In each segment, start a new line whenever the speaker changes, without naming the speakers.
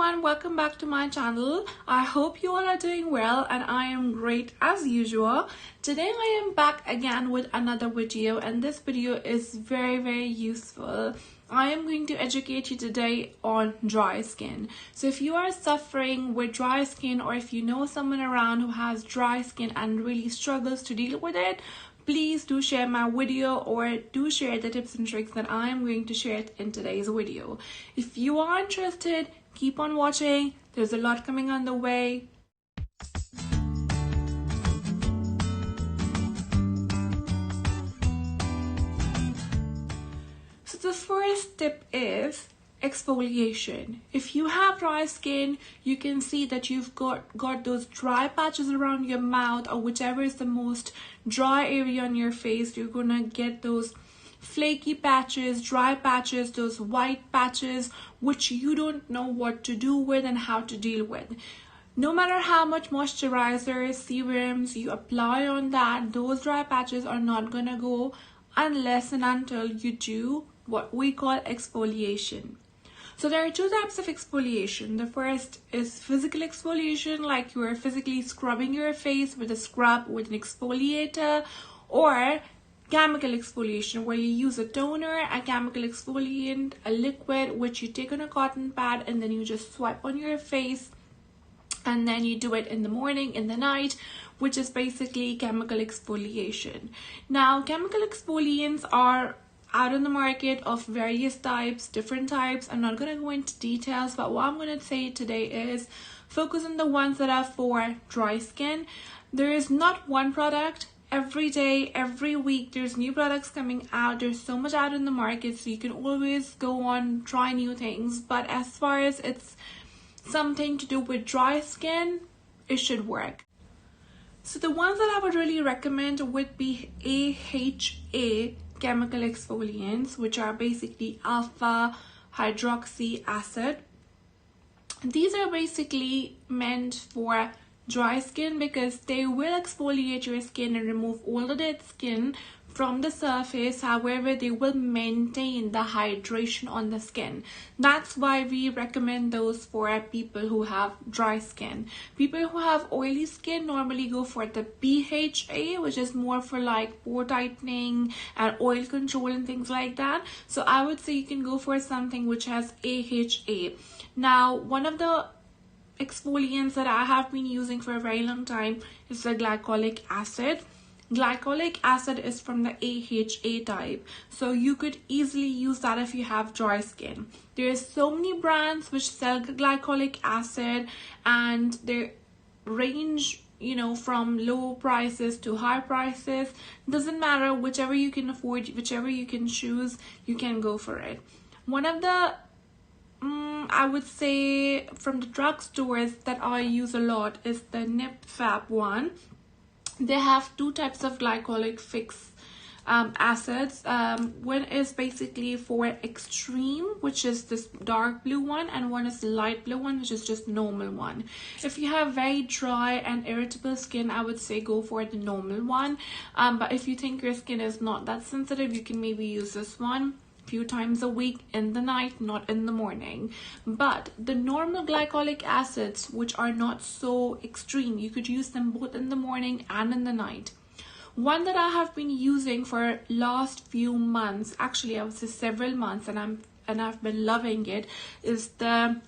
everyone, welcome back to my channel. I hope you all are doing well and I am great as usual. Today I am back again with another video, and this video is very useful. I am going to educate you today on dry skin. So if you are suffering with dry skin, or if you know someone around who has dry skin and really struggles to deal with it, please do share my video or do share the tips and tricks that I am going to share in today's video. If you are interested, keep on watching. There's a lot coming on the way. So the first tip is exfoliation. If you have dry skin, you can see that you've got those dry patches around your mouth, or whichever is the most dry area on your face. You're gonna get those flaky patches, dry patches, those white patches which you don't know what to do with and how to deal with. No matter how much moisturizer, serums you apply on that, those dry patches are not gonna go unless and until you do what we call exfoliation. So there are two types of exfoliation. The first is physical exfoliation, like you are physically scrubbing your face with a scrub with an exfoliator, or chemical exfoliation, where you use a toner, a chemical exfoliant, a liquid which you take on a cotton pad and then you just swipe on your face, and then you do it in the morning, in the night, which is basically chemical exfoliation. Now, chemical exfoliants are out on the market of various types, different types. I'm not going to go into details, but what I'm going to say today is focus on the ones that are for dry skin. There is not one product. Every day, every week, there's new products coming out. There's so much out in the market, so you can always go on, try new things. But as far as it's something to do with dry skin, it should work. So the ones that I would really recommend would be AHA chemical exfoliants, which are basically alpha hydroxy acid. These are basically meant for dry skin because they will exfoliate your skin and remove all the dead skin from the surface. However, they will maintain the hydration on the skin. That's why we recommend those for people who have dry skin. People who have oily skin normally go for the BHA, which is more for like pore tightening and oil control and things like that. So I would say you can go for something which has AHA. Now, one of the exfoliants that I have been using for a very long time is the glycolic acid. Glycolic acid is from the AHA type, so you could easily use that if you have dry skin. There's so many brands which sell glycolic acid, and they range, you know, from low prices to high prices. Doesn't matter, whichever you can afford, whichever you can choose, you can go for it. One of the I would say from the drugstores that I use a lot is the NipFab one. They have two types of glycolic fix acids. One is basically for extreme, which is this dark blue one, and one is the light blue one, which is just normal one. If you have very dry and irritable skin, I would say go for the normal one. But if you think your skin is not that sensitive, you can maybe use this one few times a week in the night, not in the morning. But the normal glycolic acids, which are not so extreme, you could use them both in the morning and in the night. One that I have been using for last few months, actually I would say several months, and I've been loving it, is the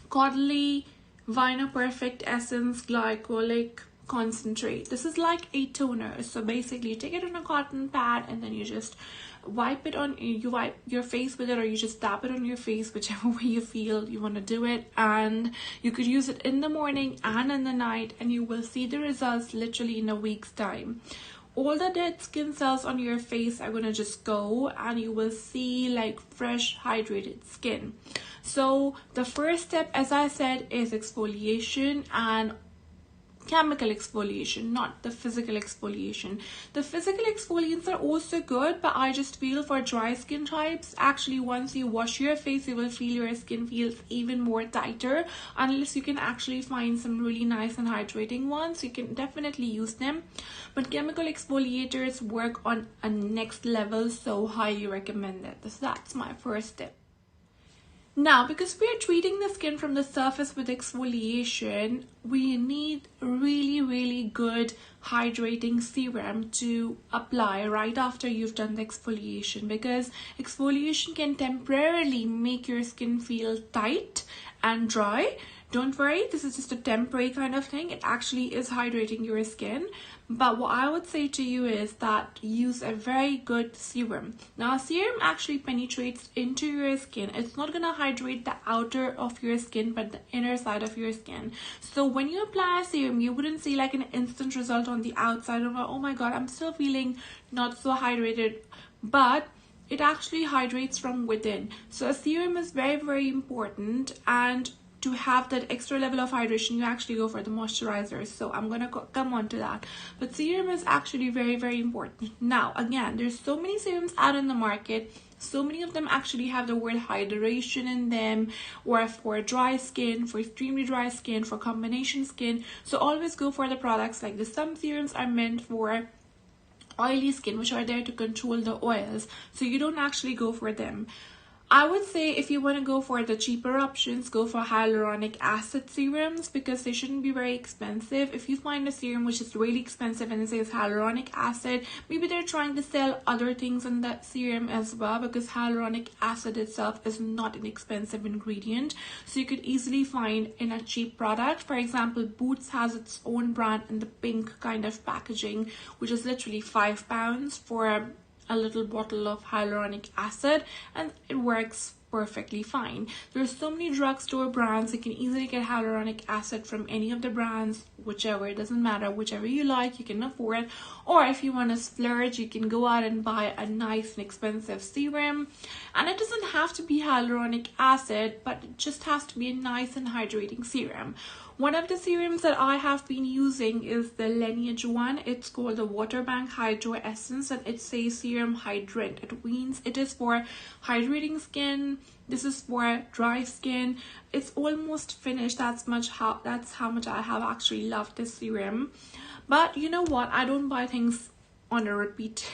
Caudalie Vino Perfect Essence Glycolic Concentrate. This is like a toner. So basically you take it on a cotton pad and then you just wipe your face with it, or you just tap it on your face, whichever way you feel you want to do it. And you could use it in the morning and in the night, and you will see the results literally in a week's time. All the dead skin cells on your face are gonna just go, and you will see like fresh hydrated skin. So the first step, as I said, is exfoliation and chemical exfoliation, not the physical exfoliation. The physical exfoliants are also good, but I just feel for dry skin types, actually once you wash your face, you will feel your skin feels even more tighter. Unless you can actually find some really nice and hydrating ones, you can definitely use them. But chemical exfoliators work on a next level, so highly recommend it. So that's my first tip. Now, because we are treating the skin from the surface with exfoliation, we need really good hydrating serum to apply right after you've done the exfoliation, because exfoliation can temporarily make your skin feel tight and dry. Don't worry, this is just a temporary kind of thing. It actually is hydrating your skin. But what I would say to you is that use a very good serum. Now, a serum actually penetrates into your skin. It's not going to hydrate the outer of your skin, but the inner side of your skin. So when you apply a serum, you wouldn't see like an instant result on the outside of, oh my god, I'm still feeling not so hydrated. But it actually hydrates from within. So a serum is very important, and to have that extra level of hydration, you actually go for the moisturizer. So I'm gonna come on to that. But serum is actually very important. Now, again, there's so many serums out in the market. So many of them actually have the word hydration in them, or for dry skin, for extremely dry skin, for combination skin. So always go for the products like this. Some serums are meant for oily skin, which are there to control the oils. So you don't actually go for them. I would say if you want to go for the cheaper options, go for hyaluronic acid serums, because they shouldn't be very expensive. If you find a serum which is really expensive and it says hyaluronic acid, maybe they're trying to sell other things in that serum as well, because hyaluronic acid itself is not an expensive ingredient. So you could easily find in a cheap product. For example, Boots has its own brand in the pink kind of packaging, which is literally £5 for a little bottle of hyaluronic acid, and it works perfectly fine. There's so many drugstore brands. You can easily get hyaluronic acid from any of the brands, whichever, it doesn't matter, whichever you like, you can afford. Or if you want to splurge, you can go out and buy a nice and expensive serum, and it doesn't have to be hyaluronic acid, but it just has to be a nice and hydrating serum. One of the serums that I have been using is the Lineage one. It's called the Water Bank Hydro Essence, and it says serum hydrant. It means it is for hydrating skin. This is for dry skin. It's almost finished. That's how much I have actually loved this serum. But you know what? I don't buy things on a repeat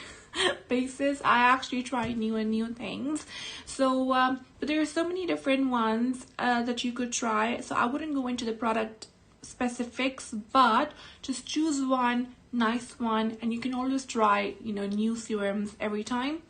basis. I actually try new things. So but there are so many different ones that you could try, so I wouldn't go into the product specifics, but just choose one nice one, and you can always try new serums every time.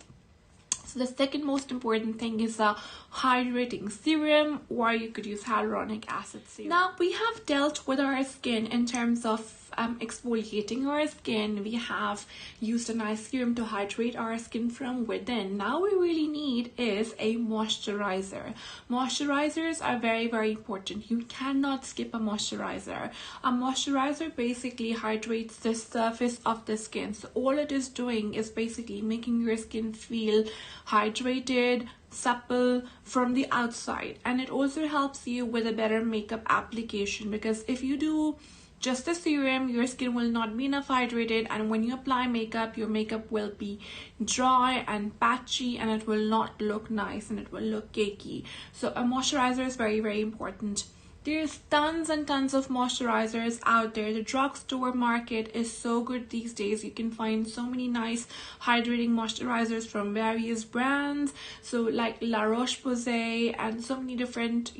So the second most important thing is a hydrating serum, or you could use hyaluronic acid serum. Now we have dealt with our skin in terms of exfoliating our skin. We have used a nice serum to hydrate our skin from within. Now we really need is a moisturizer. Moisturizers are very important. You cannot skip a moisturizer. A moisturizer basically hydrates the surface of the skin. So all it is doing is basically making your skin feel hydrated, supple from the outside, and it also helps you with a better makeup application, because if you do just a serum, your skin will not be enough hydrated, and when you apply makeup, your makeup will be dry and patchy, and it will not look nice, and it will look cakey. So a moisturizer is very important. There's tons and tons of moisturizers out there. The drugstore market is so good these days. You can find so many nice hydrating moisturizers from various brands. So like La Roche-Posay and so many different,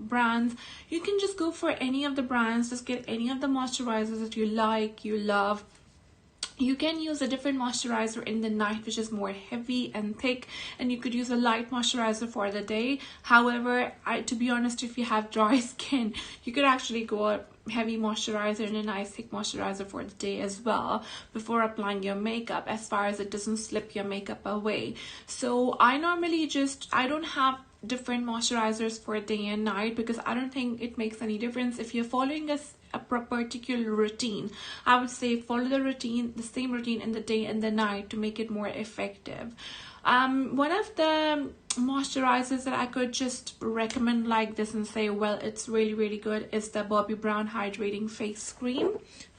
brands. You can just go for any of the brands. Just get any of the moisturizers that you like, you love. You can use a different moisturizer in the night, which is more heavy and thick, and you could use a light moisturizer for the day. However, to be honest, if you have dry skin, you could actually go a heavy moisturizer and a nice thick moisturizer for the day as well before applying your makeup, as far as it doesn't slip your makeup away. So I normally I don't have different moisturizers for day and night, because I don't think it makes any difference. If you're following a particular routine, I would say follow the same routine in the day and the night to make it more effective. One of the moisturizers that I could just recommend like this and say, well, it's really good, is the Bobbi Brown Hydrating Face Cream.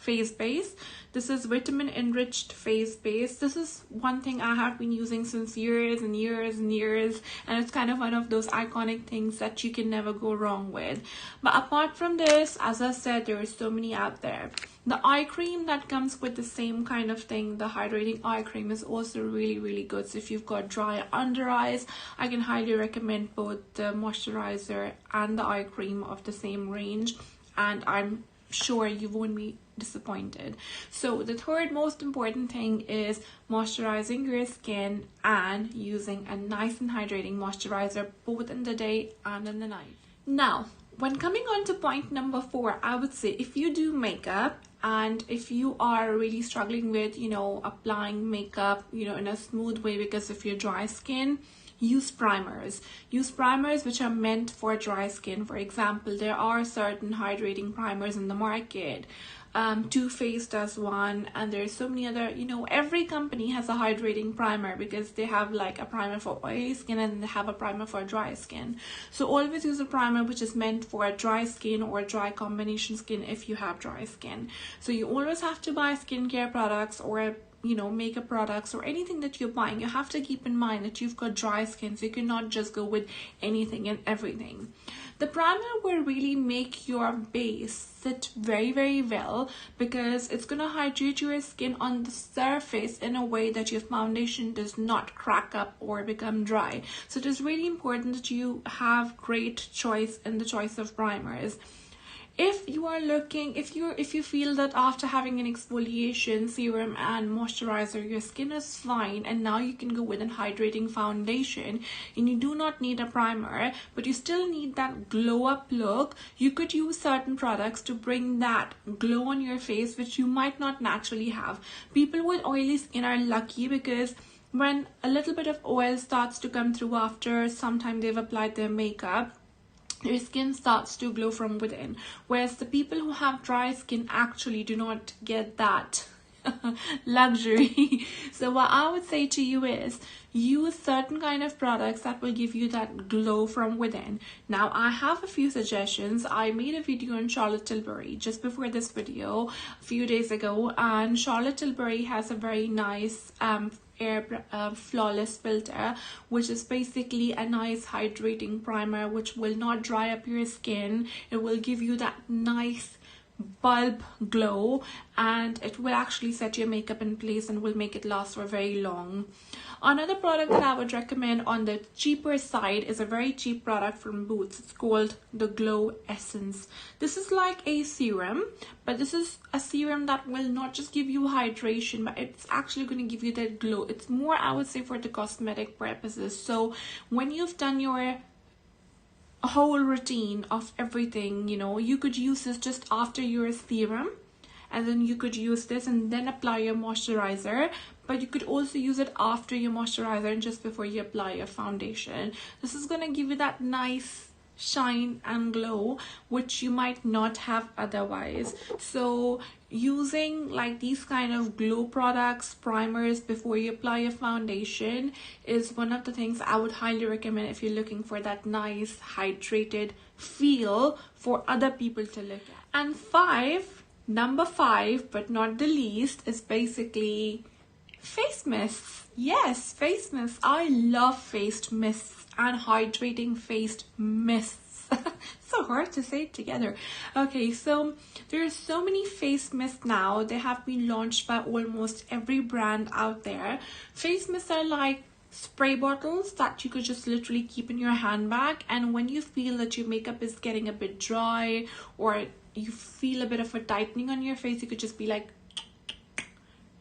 face base. This is vitamin enriched face base. This is one thing I have been using since years and years and years, and it's kind of one of those iconic things that you can never go wrong with. But apart from this, as I said, there are so many out there. The eye cream that comes with the same kind of thing, the hydrating eye cream, is also really good. So if you've got dry under eyes, I can highly recommend both the moisturizer and the eye cream of the same range, and I'm sure you won't be disappointed. So the third most important thing is moisturizing your skin and using a nice and hydrating moisturizer both in the day and in the night. Now, when coming on to point number 4, I would say if you do makeup and if you are really struggling with, applying makeup, in a smooth way because of your dry skin, use primers. Use primers which are meant for dry skin. For example, there are certain hydrating primers in the market. Too Faced does one, and there's so many other, every company has a hydrating primer because they have like a primer for oily skin and they have a primer for dry skin. So always use a primer which is meant for dry skin or dry combination skin if you have dry skin. So you always have to buy skincare products or makeup products or anything that you're buying. You have to keep in mind that you've got dry skin, so you cannot just go with anything and everything. The primer will really make your base sit very well because it's going to hydrate your skin on the surface in a way that your foundation does not crack up or become dry. So it is really important that you have great choice in the choice of primers. If you are looking, if you feel that after having an exfoliation serum and moisturizer, your skin is fine and now you can go with a hydrating foundation and you do not need a primer, but you still need that glow up look, you could use certain products to bring that glow on your face which you might not naturally have. People with oily skin are lucky because when a little bit of oil starts to come through after some time they've applied their makeup, your skin starts to glow from within, whereas the people who have dry skin actually do not get that luxury. So what I would say to you is use certain kind of products that will give you that glow from within. Now I have a few suggestions. I made a video on Charlotte Tilbury just before this video a few days ago, and Charlotte Tilbury has a very nice flawless filter, which is basically a nice hydrating primer which will not dry up your skin. It will give you that nice bulb glow and it will actually set your makeup in place and will make it last for very long. Another product that I would recommend on the cheaper side is a very cheap product from Boots. It's called the Glow Essence. This is like a serum, but this is a serum that will not just give you hydration, but it's actually going to give you that glow. It's more, I would say, for the cosmetic purposes. So when you've done your whole routine of everything, you could use this just after your serum, and then you could use this and then apply your moisturizer, but you could also use it after your moisturizer and just before you apply your foundation. This is going to give you that nice shine and glow which you might not have otherwise. So using like these kind of glow products, primers before you apply your foundation is one of the things I would highly recommend if you're looking for that nice hydrated feel for other people to look at. And number 5 but not the least is basically face mists. Yes, face mists. I love face mists and hydrating face mists. So hard to say it together. Okay, so there are so many face mists now. They have been launched by almost every brand out there. Face mists are like spray bottles that you could just literally keep in your handbag, and when you feel that your makeup is getting a bit dry or you feel a bit of a tightening on your face, you could just be like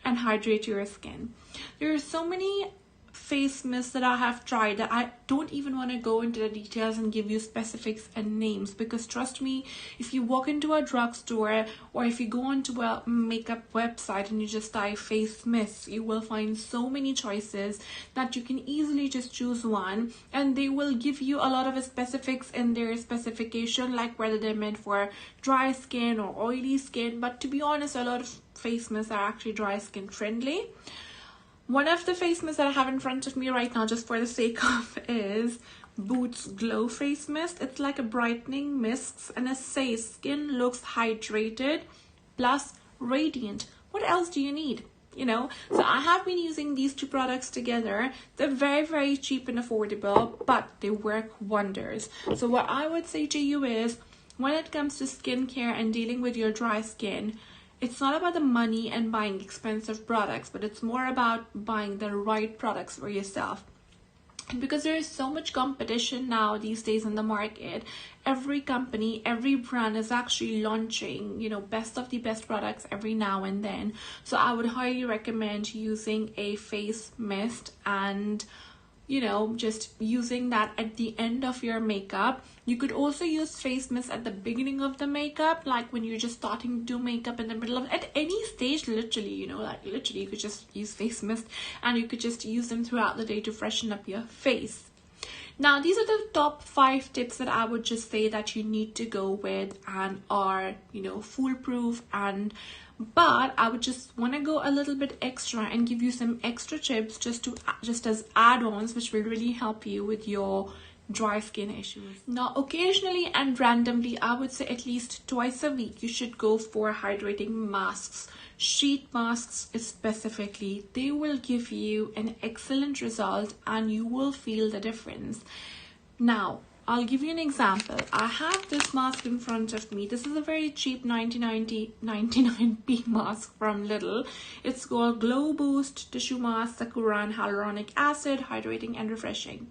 and hydrate your skin. There are so many face mists that I have tried that I don't even want to go into the details and give you specifics and names, because trust me, if you walk into a drugstore or if you go onto a makeup website and you just type face mists, you will find so many choices that you can easily just choose one, and they will give you a lot of specifics in their specification, like whether they're meant for dry skin or oily skin. But to be honest, a lot of face mists are actually dry skin friendly. One of the face mists that I have in front of me right now, just for the sake of, is Boots Glow Face Mist. It's like a brightening mist, and it says skin looks hydrated plus radiant. What else do you need? You know, so I have been using these two products together. They're very, very cheap and affordable, but they work wonders. So what I would say to you is, when it comes to skincare and dealing with your dry skin, it's not about the money and buying expensive products, but it's more about buying the right products for yourself. And because there is so much competition now these days in the market, every company, every brand is actually launching, you know, best of the best products every now and then. So I would highly recommend using a face mist and, you know, just using that at the end of your makeup. You could also use face mist at the beginning of the makeup, like when you're just starting to do makeup in the middle of, at any stage, literally, you know, like literally you could just use face mist and you could just use them throughout the day to freshen up your face. Now, these are the top 5 tips that I would just say that you need to go with and are, you know, foolproof. But I would just want to go a little bit extra and give you some extra tips just as add-ons, which will really help you with your dry skin issues. Now, occasionally and randomly, I would say at least twice a week, you should go for hydrating masks. Sheet masks specifically, they will give you an excellent result and you will feel the difference. Now, I'll give you an example. I have this mask in front of me. This is a very cheap 99p mask from Lidl. It's called Glow Boost Tissue Mask, Sakura and Hyaluronic Acid, Hydrating and Refreshing.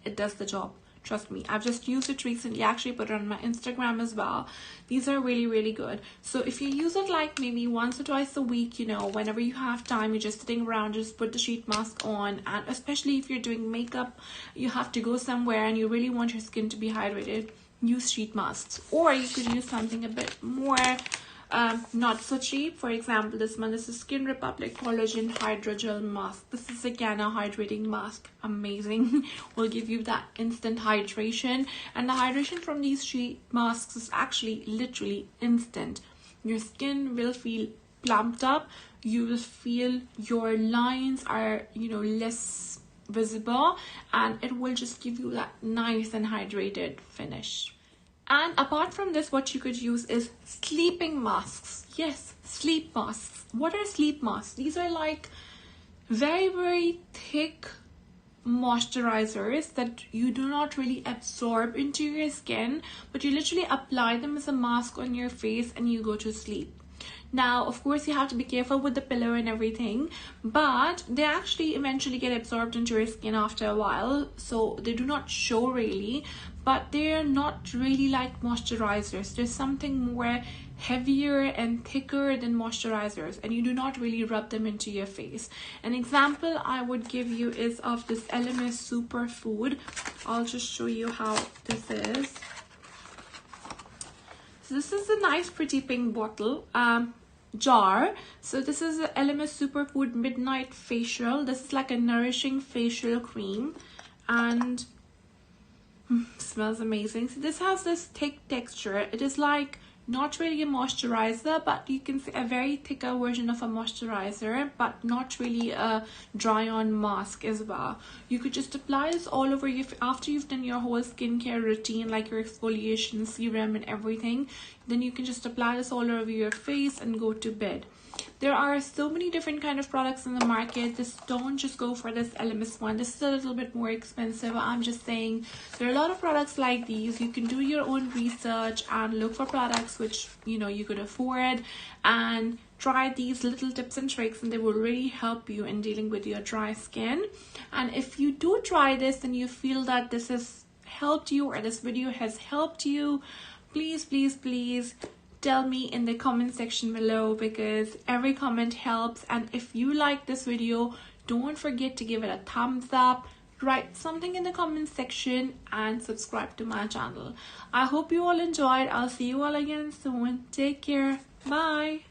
It does the job. Trust me, I've just used it recently. I actually put it on my Instagram as well. These are really, really good. So if you use it like maybe once or twice a week, you know, whenever you have time, you're just sitting around, just put the sheet mask on. And especially if you're doing makeup, you have to go somewhere and you really want your skin to be hydrated, use sheet masks. Or you could use something a bit more not so cheap. For example, this is Skin Republic Collagen Hydrogel Mask. This is again a hydrating mask. Amazing. Will give you that instant hydration, and the hydration from these sheet masks is actually literally instant. Your skin will feel plumped up. You will feel your lines are, you know, less visible, and it will just give you that nice and hydrated finish. And apart from this, what you could use is sleeping masks. Yes, sleep masks. What are sleep masks? These are like very, very thick moisturizers that you do not really absorb into your skin, but you literally apply them as a mask on your face and you go to sleep. Now, of course, you have to be careful with the pillow and everything, but they actually eventually get absorbed into your skin after a while, so they do not show really, but they're not really like moisturizers. There's something more heavier and thicker than moisturizers, and you do not really rub them into your face. An example I would give you is of this LMS Superfood. I'll just show you how this is. So this is a nice pretty pink bottle jar. So this is the LMS Superfood Midnight Facial. This is like a nourishing facial cream and smells amazing. So this has this thick texture. It is like not really a moisturizer, but you can see a very thicker version of a moisturizer, but not really a dry on mask as well. You could just apply this all over your after you've done your whole skincare routine, like your exfoliation serum and everything. Then you can just apply this all over your face and go to bed. There are so many different kind of products in the market. Don't just go for this LMS one. This is a little bit more expensive. I'm just saying there are a lot of products like these. You can do your own research and look for products which, you know, you could afford, and try these little tips and tricks, and they will really help you in dealing with your dry skin. And if you do try this and you feel that this has helped you or this video has helped you, please, please, please tell me in the comment section below, because every comment helps. And if you like this video, don't forget to give it a thumbs up, write something in the comment section, and subscribe to my channel. I hope you all enjoyed. I'll see you all again soon. Take care. Bye.